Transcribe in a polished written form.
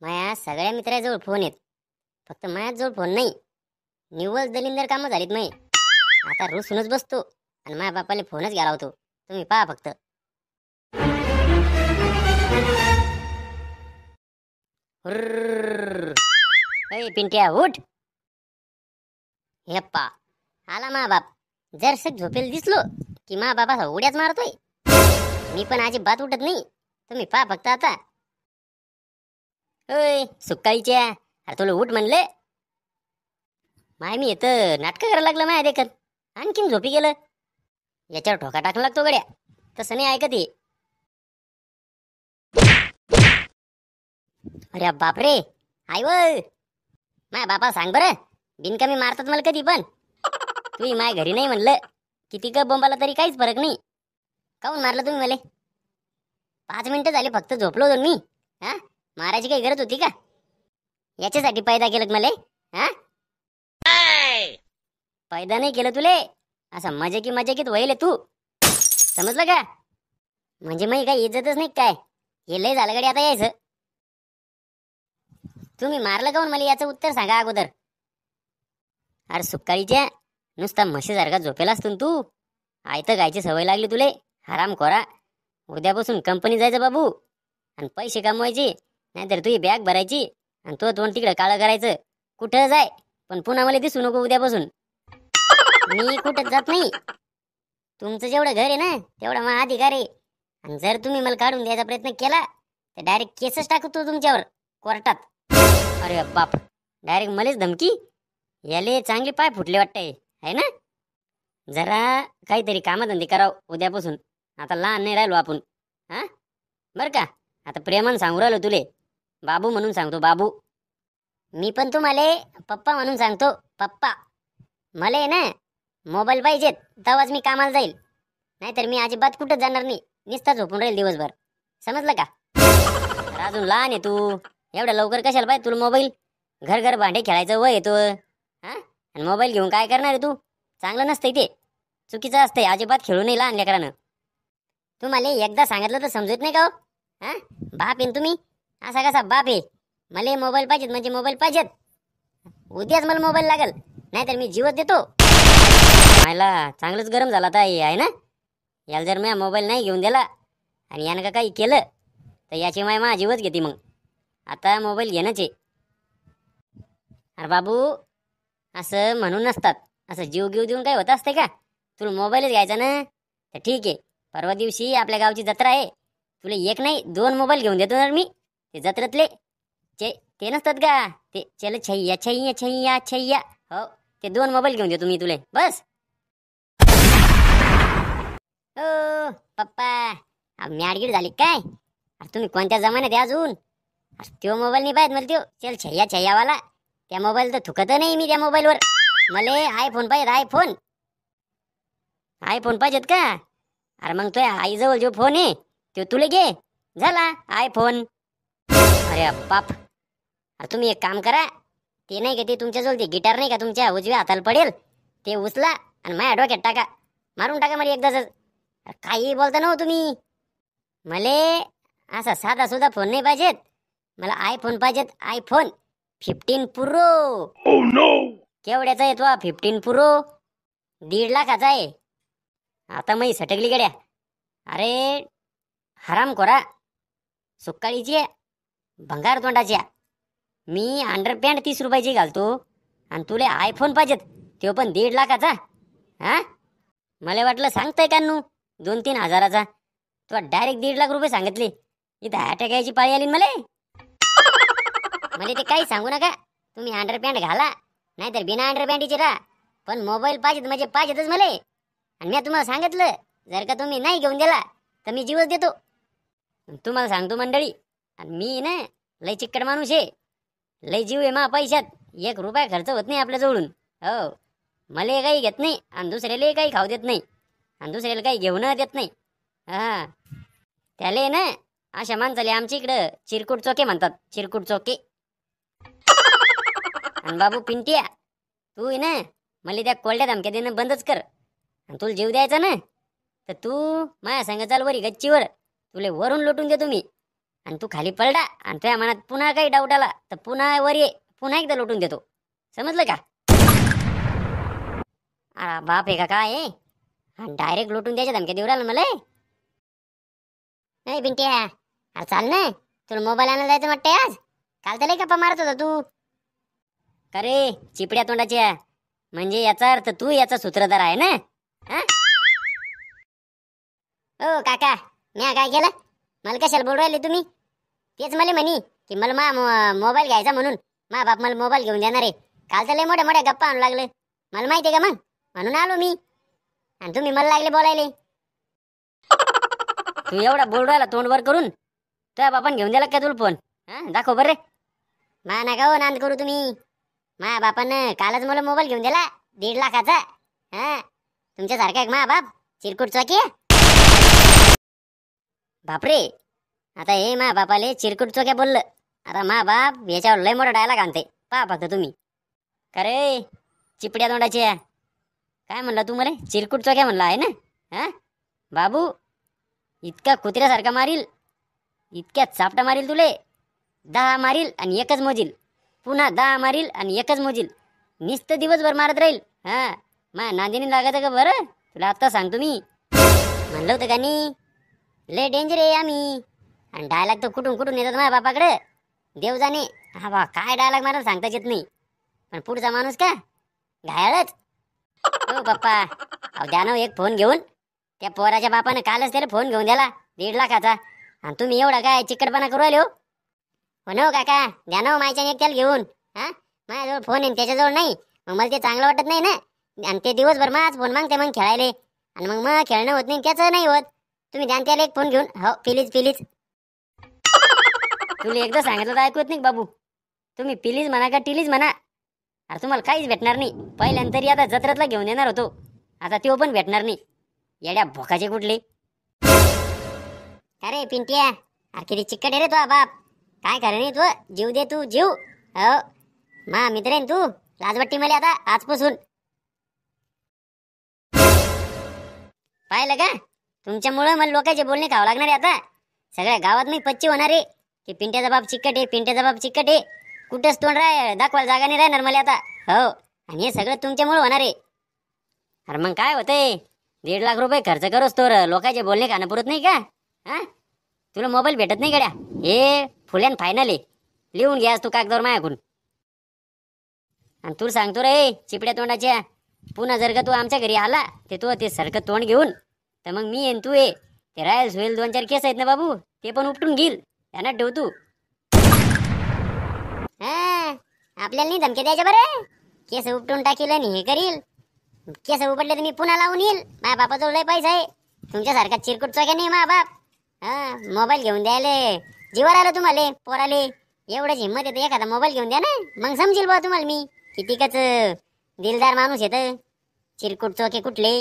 माया सगळ्या मित्राजवळ फोन आहेत, फक्त माझ्याजवळ फोन नाही. निव्वळ दलिंदर कामं झालीत नाही. आता रुसूनच बसतो आणि माझ्या बापाला फोनच घ्यायला होतो. तुम्ही पहा फक्त. हुर्रर्र. ए पिंट्या उठ. हेप्पा आला मा बाप. जरसक झोपेल दिसलो की मा बाबा उड्याच मारतोय. मी पण अजिबात उठत नाही. तुम्ही पहा फक्त आता. ओय सुकाळीच्या, अरे तुला उठ म्हणले. माय मी येतं नाटकं करायला लागलं माय देखत. आणखीन झोपी गेलं. याच्यावर ठोका टाकला लागतो गड्या. तसं नाही ऐकत हे. अरे बापरे, आई वय माय बापा सांग बरं, बिनकमी मारतात मला कधी पण. तुम्ही माय घरी नाही म्हणलं किती ग बोंबाला तरी काहीच फरक नाही. काऊन मारलं तुम्ही मला? 5 मिनिटं झाले फक्त झोपलो होतो मी. हा, मारायची काही गरज होती का? याच्यासाठी पैदा केलं मला? हा, पैदा नाही केलं तुले. असं मजाकीत व्हायले तू, समजलं का? म्हणजे मग काही इज्जतच नाही काय? हे लय झालं गडी आता यायचं. तुम्ही मारलं काऊन मला याचं उत्तर सांगा अगोदर. अरे सुकाळीच्या, नुसता म्हशीसारखा झोपेला असतो तू. आयतं गायची सवय लागली तुले, हराम खोरा. उद्यापासून कंपनी जायचं बाबू आणि पैसे कमवायचे, नाहीतर तुझी बॅग भरायची आणि तो तोंड तिकडे काळं करायचं. कुठं जाय पण पुन्हा मला दिसू नको उद्यापासून. मी कुठं जात नाही. तुमचं जेवढं घर आहे ना तेवढा माझा अधिकार आहे. आणि जर तुम्ही मला काढून द्यायचा प्रयत्न केला तर डायरेक्ट केसच टाकतो तुमच्यावर कोर्टात. अरे बाप, डायरेक्ट मलाच धमकी. याले चांगले पाय फुटले वाटतंय आहे ना. जरा काहीतरी कामधंदे करावं उद्यापासून. आता लहान नाही राहिलो आपण. हा बरं का, आता प्रेमान सांगू राहिलो तुले. बाबू म्हणून सांगतो बाबू. मी पण तुम्हाला पप्पा म्हणून सांगतो पप्पा. मला आहे ना मोबाईल पाहिजेत तेव्हाच मी कामाला जाईल, नाहीतर मी अजिबात कुठं जाणार नाही. नुसता झोपून राहील दिवसभर, समजलं का? अजून लहान आहे तू. एवढ्या लवकर कशाला पाहिजे तुला मोबाईल? घर घर भांडे खेळायचं वय येतो. हा, आणि मोबाईल घेऊन काय करणार आहे तू? चांगलं नसतंय ते, चुकीचं असतंय. अजिबात खेळू नाही लहान लेकरानं. तुम्हाला एकदा सांगितलं तर समजत नाही का हो? हा, बाप आहे तुम्ही. असा कसा बाप आहे? मला मोबाईल पाहिजेत म्हणजे मोबाईल पाहिजेत. उद्याच मला मोबाईल लागल, नाहीतर मी जीवच देतो. मायला चांगलंच गरम झाला आता आहे ना. याला जर मी मोबाईल नाही घेऊन दिला आणि यानं का काही केलं तर याची माय माझा जीवच घेते. मग आता मोबाईल घेणंच आहे. अरे बाबू, असं म्हणून नसतात. असं जीव घेऊ देऊन काय होत असते का? तुला मोबाईलच घ्यायचा ना तर ठीक आहे. परवा दिवशी आपल्या गावची जत्रा आहे. तुला एक नाही 2 मोबाईल घेऊन देतो ना मी. ते जत्रेतले ते नसतात का ते, चल छैया छैया छैया छैया, हो ते 2 मोबाईल घेऊन देतो मी तुले बस. ओ पप्पा, मॅडगीड झाली काय? अरे तुम्ही कोणत्या जमान्यात आहे अजून? तो मोबाईल नाही पाहिजे मला. तो चल छैया छैयावाला त्या मोबाईल तर थुकत नाही मी त्या मोबाईलवर. मला आयफोन पाहिजे. आयफोन पाहिजेत का? अरे मग तुझ्या आईजवळ जो फोन आहे तो तुला घे, झाला आयफोन. अरे बाप, अरे तुम्ही एक काम करा. ते नाही का ते तुमच्याजवळ ते गिटार नाही का तुमच्या उजव्या हाताला पडेल, ते उचला आणि माझ्या डोक्यात टाका. मारून टाका मला एकदाच. काही बोलता ना हो तुम्ही. मले असा साधा सुद्धा फोन नाही पाहिजेत. मला आयफोन पाहिजेत. IPhone 15 pro. Oh no! केवढ्याचा आहे तो 15 प्रो? 1.5 लाखाचा आहे. आता मी सटकली गड्या. अरे हराम खोरा सुकाळीची भंगार तोंडाच्या. मी अंडरपॅन्ट 30 रुपयाची घालतो आणि तुला आयफोन पाहिजेत, तो पण 1.5 लाखाचा. हा, मला वाटलं सांगताय का नू 2-3 हजाराचा. तो डायरेक्ट 1.5 लाख रुपये सांगितले. इथं अटॅक यायची पाळी आली मला. मला ते काही सांगू नका. तुम्ही अंडरपॅन्ट घाला नाहीतर बिना अंडरपॅन्टीचे राहा, पण मोबाईल पाहिजेत म्हणजे पाहिजेतच मला. आणि मी तुम्हाला सांगितलं, जर का तुम्ही नाही घेऊन दिला तर मी जीवच देतो. तुम्हाला सांगतो मंडळी, आणि मी ना लय चिक्कड माणूस आहे. लय जीव आहे मा पैशात. 1 रुपया खर्च होत नाही आपल्या जवळून. हो, मला काही घेत नाही आणि दुसऱ्याला काही खाऊ देत नाही आणि दुसऱ्याला काही घेऊन देत नाही. हा, त्याले ना अशा माणसाले आमच्या इकडं चिरकुट चोके म्हणतात. चिरकुट चोके. आणि बाबू पिंट्या, तू आहे ना मला त्या कोल्ड्या धमक्या देणं बंदच कर. आणि तुला जीव द्यायचा ना तर तू माझ्या संग चाल वरी गच्चीवर. तुले वरून लुटून देतो मी. आणि तू खाली पडला आणि तुझ्या मनात पुन्हा काही डाऊट आला तर पुन्हा वर ये, पुन्हा एकदा लोटून देतो. समजलं का? अरे बाप आहे का काय आहे? डायरेक्ट लोटून द्यायच्या धमक्या देऊ राहिला मला. नाही पिंट्या, अरे चाल ना, तुला मोबाईल आणायला जायचं वाटतंय आज. काल तर लय गप्पा मारत होता तू. का रे चिपड्या तोंडाच्या, म्हणजे याचा अर्थ तू याचा सूत्रधार आहे ना? ओ काका, मी काय केलं? मला कशाला बोलू राहिले तुम्ही? तेच मला म्हणी की मला मोबाईल घ्यायचा म्हणून मा बाप मला मोबाईल घेऊन देणार आहे. काल तर लय मोठ्या मोठ्या गप्पा आणू लागले. मला माहिती आहे का मग, म्हणून आलो मी. आणि तुम्ही मला लागले बोलायले. तू एवढा बोलू राहिला तोंड वर करून, तुझ्या बापान घेऊन दिला का तुला फोन? दाखव बरे. मा नका हो नांद करू तुम्ही. मा बापानं कालच मला मोबाईल घेऊन दिला 1.5 लाखाचा. तुमच्यासारखा एक मा बाप चिरकुट चौकी. बापरे, आता हे मा बापाले चिरकुट चौक्या बोललं. आता मा बाप याच्यावर लय मोठा डायलॉग आणते. पहा फक्त तुम्ही. का रे चिपड्या तोंडाच्या, काय म्हणला तू मला? चिरकुट चौक्या म्हणला आहे ना? बाबू इतका कुत्र्यासारखा मारील, इतक्या चापटा मारील तुले. 10 मारील आणि एकच मोजील, पुन्हा 10 मारील आणि एकच मोजील. नुसतं दिवसभर मारत राहील. मा नांदिनी लागायचं का बरं? तुला आत्ता सांगतो मी. म्हणलं होतं का नी, लय डेंजर आहे आम्ही. आणि डायलॉग तर कुठून कुठून येतात माझ्या बापाकडे, देव जाणे. हा बा काय डायलॉग मला सांगताच येत नाही. पण पुढचा माणूस का घायाळच. हो पप्पा, अहो द्या ना एक फोन घेऊन. त्या पोराच्या बापानं कालच त्याला फोन घेऊन द्याला 1.5 लाखाचा. आणि तुम्ही एवढा काय चिकटपणा करू राहिले हो? हो ना काका, द्या ना मायच्या एक त्याला घेऊन. माझ्याजवळ फोन आहे त्याच्याजवळ नाही, मग मला ते चांगलं वाटत नाही ना. आणि ते दिवसभर माझ फोन मागते मग खेळायले, आणि मग खेळणं होत नाही, त्याचं नाही होत. तुम्ही द्या त्याला एक फोन घेऊन. हो प्लीज प्लीज. तुला एकदा सांगितलं तर ऐकत नाही बाबू. तुम्ही प्लीज म्हणा का टिलीज म्हणा, अरे तुम्हाला काहीच भेटणार नाही. पहिल्यानंतरी आता जत्रेतला घेऊन येणार होतो, आता तो पण भेटणार नाही. येड्या भोकाचे कुठले. अरे पिंट्या, अरे किती चिकट आहे रे तुझा बाप. काय करे नाही तू, जीव दे तू जीव. हो मा मित्र आहे तू. लाजवट्टी मला आता आजपासून. पाहिलं का, तुमच्यामुळे मला लोकांचे बोलणे खावं लागणार आहे आता. सगळ्या गावात मी पच्ची होणार आहे की पिंट्याचा बाप चिकट आहे, पिंट्याचा बाप चिकट आहे. कुठेच तोंड दाखवायला जागा नाही राहणार मला आता. हो, आणि हे सगळं तुमच्यामुळे होणार आहे. अरे मग काय होतंय, 1.5 लाख रुपये खर्च करोस तर लोकांचे बोलणे खाणं पुरत नाही का? तुला मोबाईल भेटत नाही गड्या. हे फुल अँड फायनल आहे. लिहून घ्यास तू कागदावर माझ्याकडून. आणि तुला सांगतो रे चिपड्या तोंडाच्या, पुन्हा जर का तू आमच्या घरी आला ते तू ते सारखं तोंड घेऊन, तर मग मी येईन तू ये. ते रायल्स होईल 2-4 केस आहेत ना बाबू, ते पण उपटून घेईल. त्यांना ठेव तू. आपल्याला नाही धमकी द्यायच्या बरं. केस उपटून टाकील आणि हे करील. केस उपटले तर मी पुन्हा लावून येईल. माझ्या बापाजवळ लय पैसा आहे. तुमच्यासारखा चिरकुट चौक्या नाही माझा बाप. मोबाईल घेऊन द्यायला जीवावर आलं तुम्हाला पोराले. एवढंच हिंमत येते एखादा मोबाईल घेऊन द्या ना, मग समजेल बा तुम्हाला मी किती कच दिलदार माणूस येत. चिरकुट चौके कुठले.